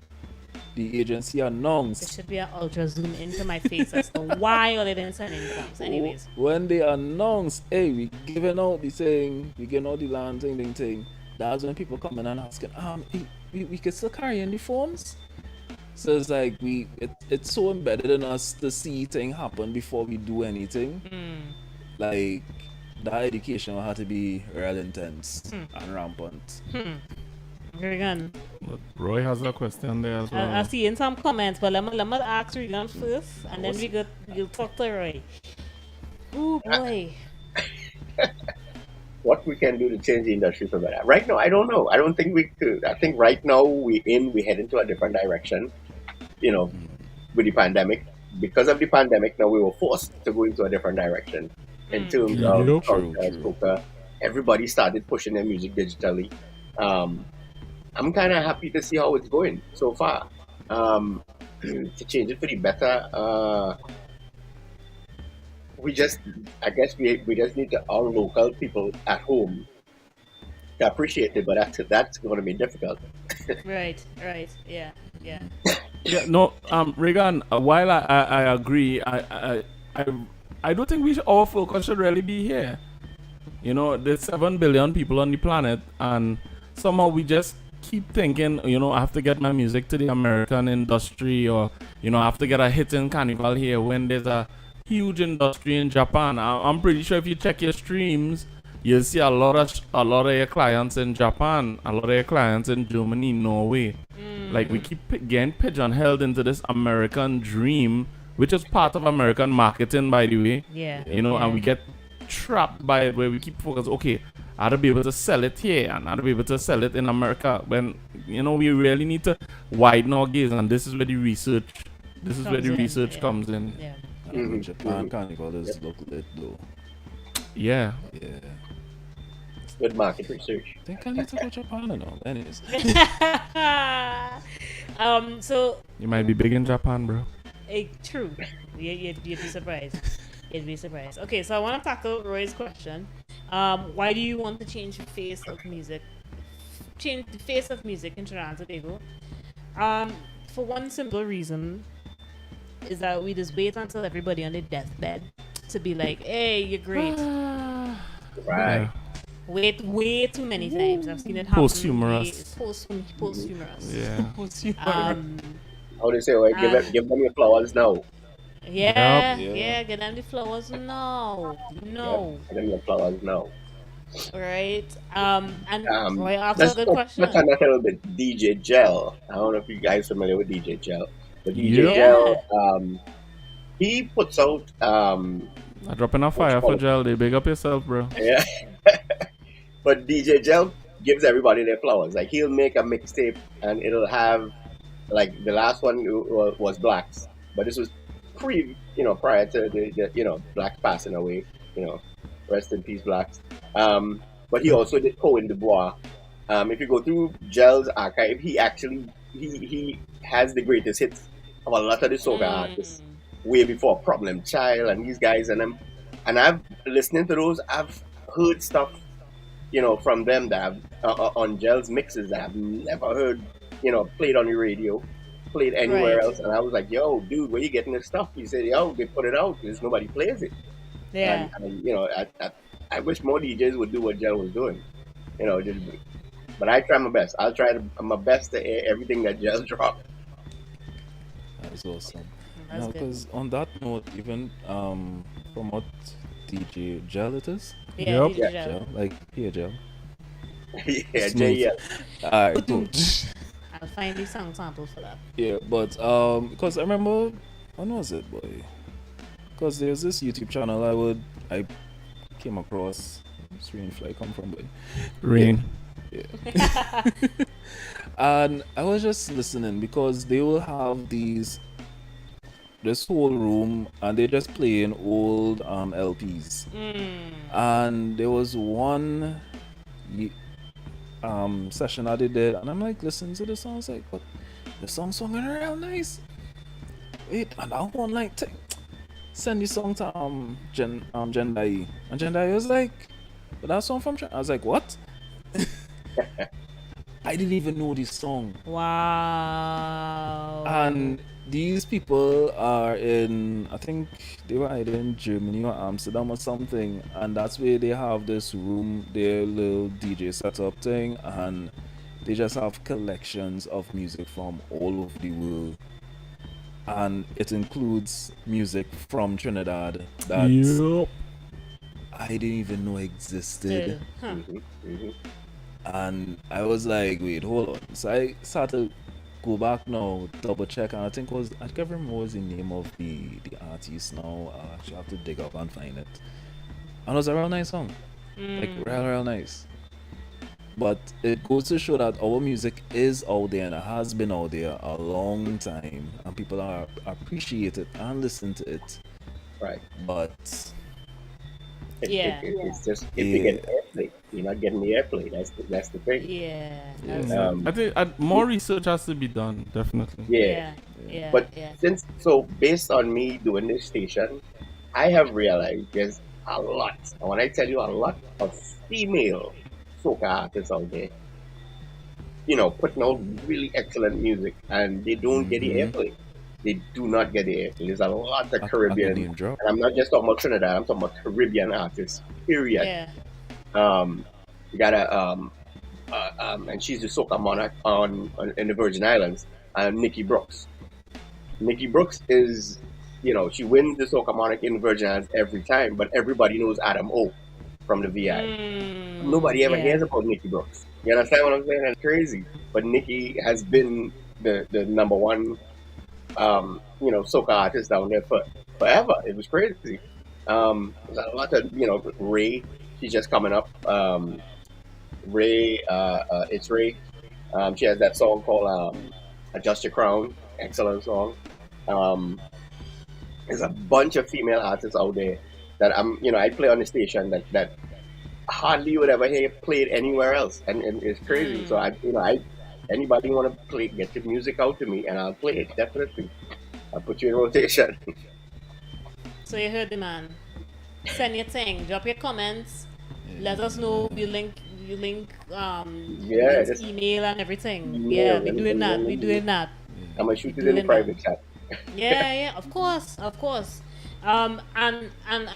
the agency announced, there should be an ultra zoom into my face as to why they didn't send any forms. Anyways, when they announced, hey, we giving out the thing, we getting out the land thing, that's when people come in and asking, we can still carry in the forms. So it's like it's so embedded in us to see things happen before we do anything. Like, that education will have to be real intense and rampant. Regan. But Roy has a question there as well. I see in some comments, but let me ask Regan first, and then we'll talk to Roy. Oh boy. What we can do to change the industry for better? Right now, I don't know. I don't think we could. I think right now we head into a different direction. You know, with the pandemic. Because of the pandemic, now we were forced to go into a different direction in terms of culture. Everybody started pushing their music digitally. I'm kind of happy to see how it's going so far. To change it for the better, I guess we just need our local people at home to appreciate it, but that's going to be difficult. Right, yeah. Yeah, no, Regan. While I agree, I don't think our focus should really be here. You know, there's 7 billion people on the planet, and somehow we just keep thinking, you know, I have to get my music to the American industry, or you know, I have to get a hit in Carnival here when there's a huge industry in Japan. I'm pretty sure if you check your streams, you'll see a lot of your clients in Japan, a lot of your clients in Germany, Norway. Like we keep getting pigeonholed into this American dream, which is part of American marketing, by the way. Yeah. You know, and we get trapped by it where we keep focused. Okay, I ought to be able to sell it here, and I ought to be able to sell it in America. When you know we really need to widen our gaze, and this is where the research. This is where the research comes in. Yeah. Japan Carnival is look lit though. Yeah. Good market research. I think I need to go to Japan now. Anyways. So You might be big in Japan, bro. true. You'd be surprised. You'd be surprised. Okay, so I want to tackle Roy's question. Why do you want to change the face of music? Change the face of music in Trinidad and Tobago? For one simple reason is that we just wait until everybody on their deathbed to be like, hey, you're great. Right. Yeah. Wait way too many times. I've seen it happen. Posthumous. Posthumous. Yeah. How they say, well, give them your flowers now. Yeah, Yep. get them the flowers now. Give them your flowers now. Right. And Roy asked Let's a good question. touch on that a little bit. DJ Gel. I don't know if you guys are familiar with DJ Gel. But DJ Yeah. Gel, he puts out I'm dropping a fire for Gel. They big up yourself, bro. yeah. But DJ Gel gives everybody their flowers. Like he'll make a mixtape and it'll have like the last one was Blacks, but this was prior to the Blacks passing away. Rest in peace, Blacks. But he also did Cohen Dubois. If you go through Gel's archive, he actually he has the greatest hits of a lot of the soca artists way before Problem Child and these guys and I've listening to those. I've heard stuff, from them that have on Gel's mixes that I've never heard, played on the radio, played anywhere else. And I was like, yo, dude, where you getting this stuff? He said, yo, they put it out because nobody plays it. Yeah. And I wish more DJs would do what Gel was doing, but I try my best. I'll try my best to air everything that Gel dropped. That's awesome. That's good. Because on that note, even from what DJ Gel it is? Yeah, Yep. DJ Yeah. Gel. Like here, Gel. Yeah, Smooth. Jehiah. Alright, cool. I'll find the song sample for that. Yeah, but because I remember, when was it, boy? Because there's this YouTube channel I came across. It's Rain Fly come from, boy. Rain. Yeah. And I was just listening because they will have this whole room and they just playing old LPs. And there was one session I did there, and I'm like listening to the song, I was like, but the song's real nice. Wait, and I want like send the song to Jehiah, and Jehiah was like, but that song from I was like, what? I didn't even know this song. Wow. And these people are in, I think they were either in Germany or Amsterdam or something, and that's where they have this room, their little DJ setup thing, and they just have collections of music from all over the world. And it includes music from Trinidad that Yup. I didn't even know existed. Huh. And I was like, wait, hold on. So I started to go back now, double check, and I can't remember what was the name of the artist now. I actually have to dig up and find it. And it was a real nice song, like real nice. But it goes to show that our music is out there and it has been out there a long time, and people are appreciate it and listen to it. Right. But It's just if you get airplay, you're not getting the airplay. That's the thing. Yeah. I think more research has to be done, definitely. Yeah. But based on me doing this station, I have realized there's a lot. And when I tell you a lot of female soca artists out there, putting out really excellent music, and they don't get the airplay. They do not get the airplay. There's a lot of Caribbean, and I'm not just talking about Trinidad. I'm talking about Caribbean artists. Period. Yeah. You got and she's the soca monarch in the Virgin Islands. Nikki Brooks. Nikki Brooks is, she wins the soca monarch in the Virgin Islands every time, but everybody knows Adam O from the VI. Nobody ever hears about Nikki Brooks. You understand what I'm saying? That's crazy. But Nikki has been the number one, soca artist down there forever. It was crazy. There's a lot of, Ray, she's just coming up. Ray, it's Ray. She has that song called Adjust Your Crown. Excellent song. There's a bunch of female artists out there that I play on the station that hardly you would ever hear played anywhere else, and it's crazy. So anybody want to play, get your music out to me, and I'll play it definitely. I'll put you in rotation. So you heard the man. Send your thing. Drop your comments. Let us know. You link. His email and everything. Email, we're doing that. We're doing that. I'm gonna shoot it in the private chat. Yeah, of course. And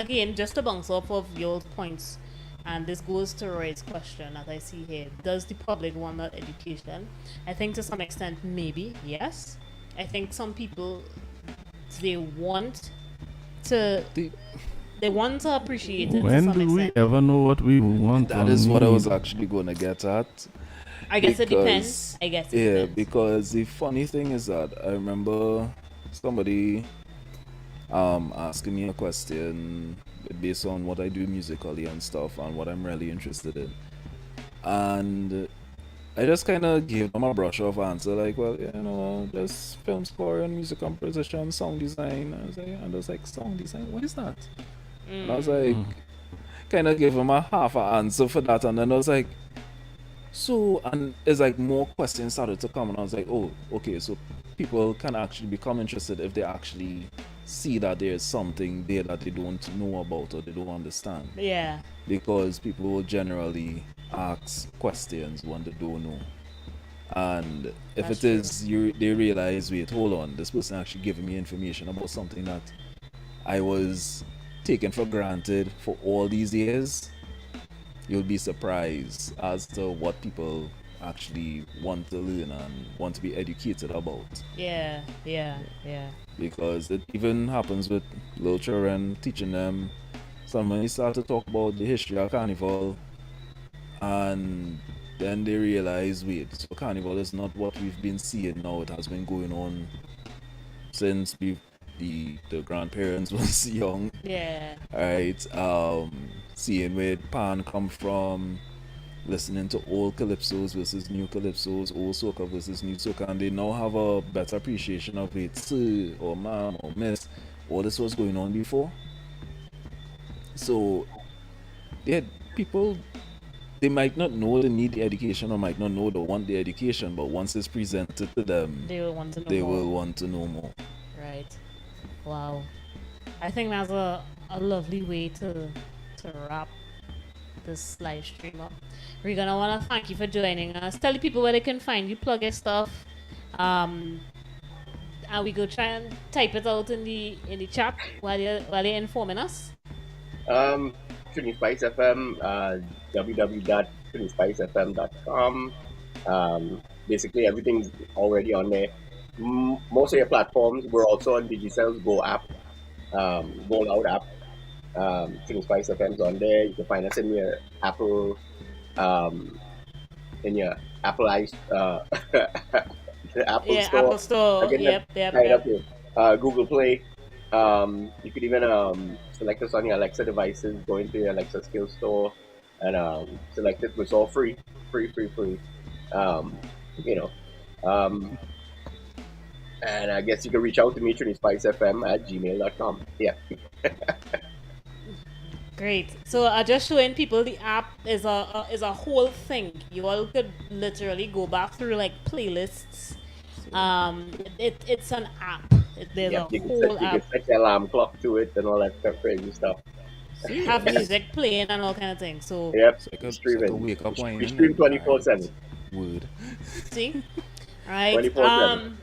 again, just to bounce off of your points, and this goes to Roy's question that I see here: does the public want that education? I think to some extent, maybe yes. I think some people they want to appreciate it. When do we ever know what we want? That is what I was actually going to get at. I guess it depends. Depends. Because the funny thing is that I remember somebody asking me a question based on what I do musically and stuff and what I'm really interested in. And I just kind of gave them a brush off answer, like, well, there's film score and music composition, sound design. I was like, sound design? What is that? And I was like, kind of gave them a half an answer for that. And then I was like, and it's like more questions started to come. And I was like, oh, okay, so people can actually become interested if they actually see that there's something there that they don't know about or they don't understand. Yeah. Because people will generally ask questions when they don't know. And if That's it is, they realize, wait, hold on, this person actually giving me information about something that I was taken for granted for all these years, you'll be surprised as to what people actually want to learn and want to be educated about. Yeah. Because it even happens with little children, teaching them. Somebody start to talk about the history of carnival, and then they realize, wait, so carnival is not what we've been seeing now. It has been going on since the grandparents was young. Yeah. Alright. Seeing where pan come from, listening to old calypsos versus new calypsos, old soca versus new soca, and they now have a better appreciation of it, sir or ma'am or miss, all this was going on before. So people, they might not know they need the education or might not know they want the education, but once it's presented to them, they will want to know they more. will want to know more. Right. Wow. I think that's a lovely way to wrap this live stream up. Regan, I want to thank you for joining us. Tell the people where they can find you, plug your stuff. And we go try and type it out in the chat while you're informing us. Trinity Spice FM, www.trinityspicefm.com. Basically, everything's already on there. Most of your platforms. We're also on Digicel's Go app, Go Loud app. Trinity Spice FM's on there. You can find us in your Apple in your Apple the Apple Yeah, Store. Apple Store. Again, Yep, yep, tie it yep. up with Google Play. You could even select us on your Alexa devices. Go into your Alexa skill store and select it. It's all free, free. Um, you know, um, and I guess you can reach out to me, TriniSpiceFM@gmail.com. Yeah. Great. So just showing people the app is a whole thing. You all could literally go back through like playlists. It's an app. There's Yep. a whole You app. can set the alarm clock to it and all that stuff, crazy stuff. Have music playing and all kind of things. So Yep. It's like a Streaming. wake up We wine. stream 24/7. Wood. see, all right. 24/7.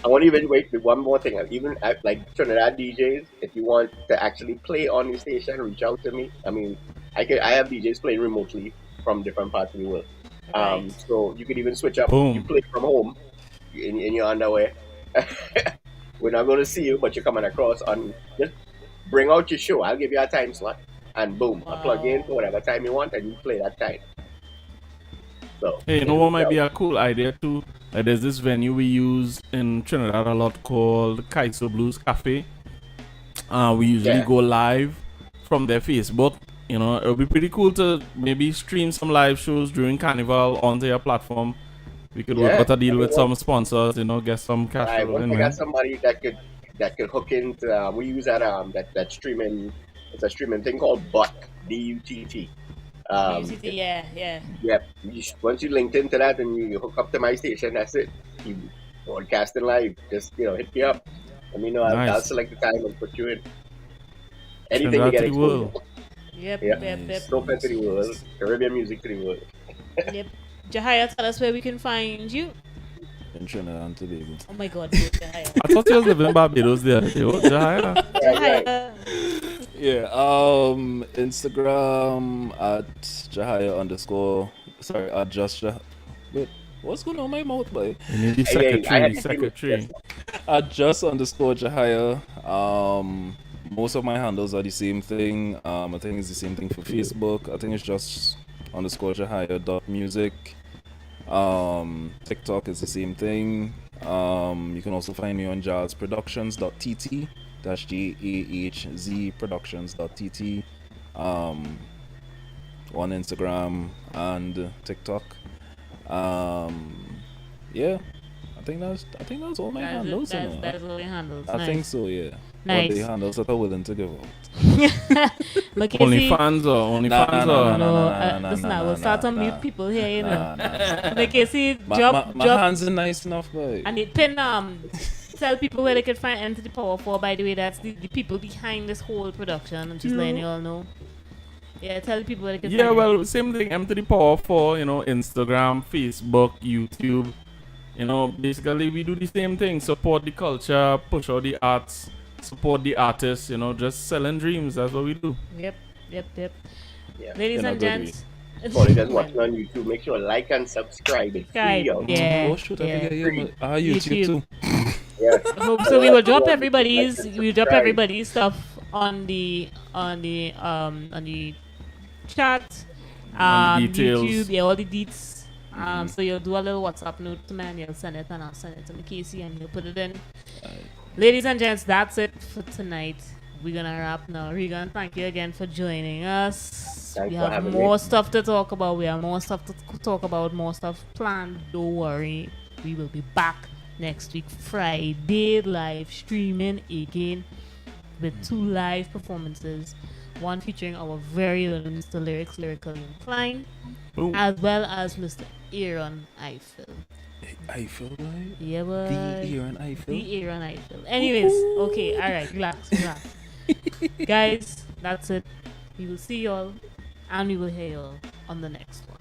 I want to even wait with one more thing. Even at, like Trinidad DJs, if you want to actually play on the station, reach out to me. I mean, I have DJs playing remotely from different parts of the world. Right. So you could even switch up. Boom. You play from home in your underwear. We're not going to see you, but you're coming across on. Just bring out your show. I'll give you a time slot, and boom, I plug in for whatever time you want, and you play that time. So Hey, you know what might be a cool idea too? There's this venue we use in Trinidad a lot called Kaiso Blues Cafe. We usually go live from their Facebook. You know, it would be pretty cool to maybe stream some live shows during Carnival onto your platform. We could work out a deal with some sponsors, you know, get some cash I flow want in to there. get somebody that could hook into. We use that streaming. It's a streaming thing called Butt, BUTT. UCT, yeah. Yep. Once you linked into that and you hook up to my station, that's it. You broadcasting live. Just hit me up. Let me know. Nice. I'll select the time and put you in. Anything Trinidad to get to the exposure. world. Yep, Yeah. yep. So far to the world. Caribbean music to the world. Yep. Jehiah, tell us where we can find you. In Trinidad and Tobago. Oh my God, Jehiah. I thought you was living in Barbados the other day. What, Jehiah? Jehiah. Yeah, Instagram at Jehiah_ sorry, at just wait, what's going on my mouth, boy? You need the I had secretary. At just_Jehiah. Most of my handles are the same thing. I think it's the same thing for Facebook. I think it's just_Jehiah.music. TikTok is the same thing. You can also find me on jazzproductions.tt. That's JAHZ productions.tt. On Instagram and TikTok. Yeah, I think that's all my handles. That's all your handles. I think so, yeah. Nice. Or the handles that are willing to give out. OnlyFans or OnlyFans or listen, I will start to mute people here, you know. Casey, My job. hands are nice enough, boy. And it pin tell people where they can find Enter the Power 4. By the way, that's the people behind this whole production. I'm just letting you all know. Yeah, tell people where they can find yeah, it. well, same thing. M to the Power 4, you know, Instagram, Facebook, YouTube. You know, basically we do the same thing. Support the culture, push out the arts, support the artists, you know, just selling dreams. That's what we do. Yep. Yeah. Ladies and gents. For you guys watching on YouTube, make sure to like and subscribe. It's free, yo. Yeah. Oh shoot, I yeah. forget you. YouTube too. Yeah. So we will drop Like everybody's and we'll drop subscribe. everybody's stuff on the chat, On the details. YouTube, yeah, all the deets. So you'll do a little WhatsApp note to me and you'll send it and I'll send it to Casey and he'll put it in. Ladies and gents, that's it for tonight. We're gonna wrap now. Regan, thank you again for joining us. Thanks We for have having more me. stuff to talk about. We have more stuff to talk about, more stuff planned. Don't worry. We will be back next week, Friday, live streaming again with 2 live performances. One featuring our very own Mr. Lyrically Inclined, Boom. as well as Mr. Aaron Eiffel. Eiffel, right? Yeah, boy. The Aaron Eiffel. The Aaron Eiffel. Anyways, okay, alright, relax. Guys, that's it. We will see y'all and we will hear y'all on the next one.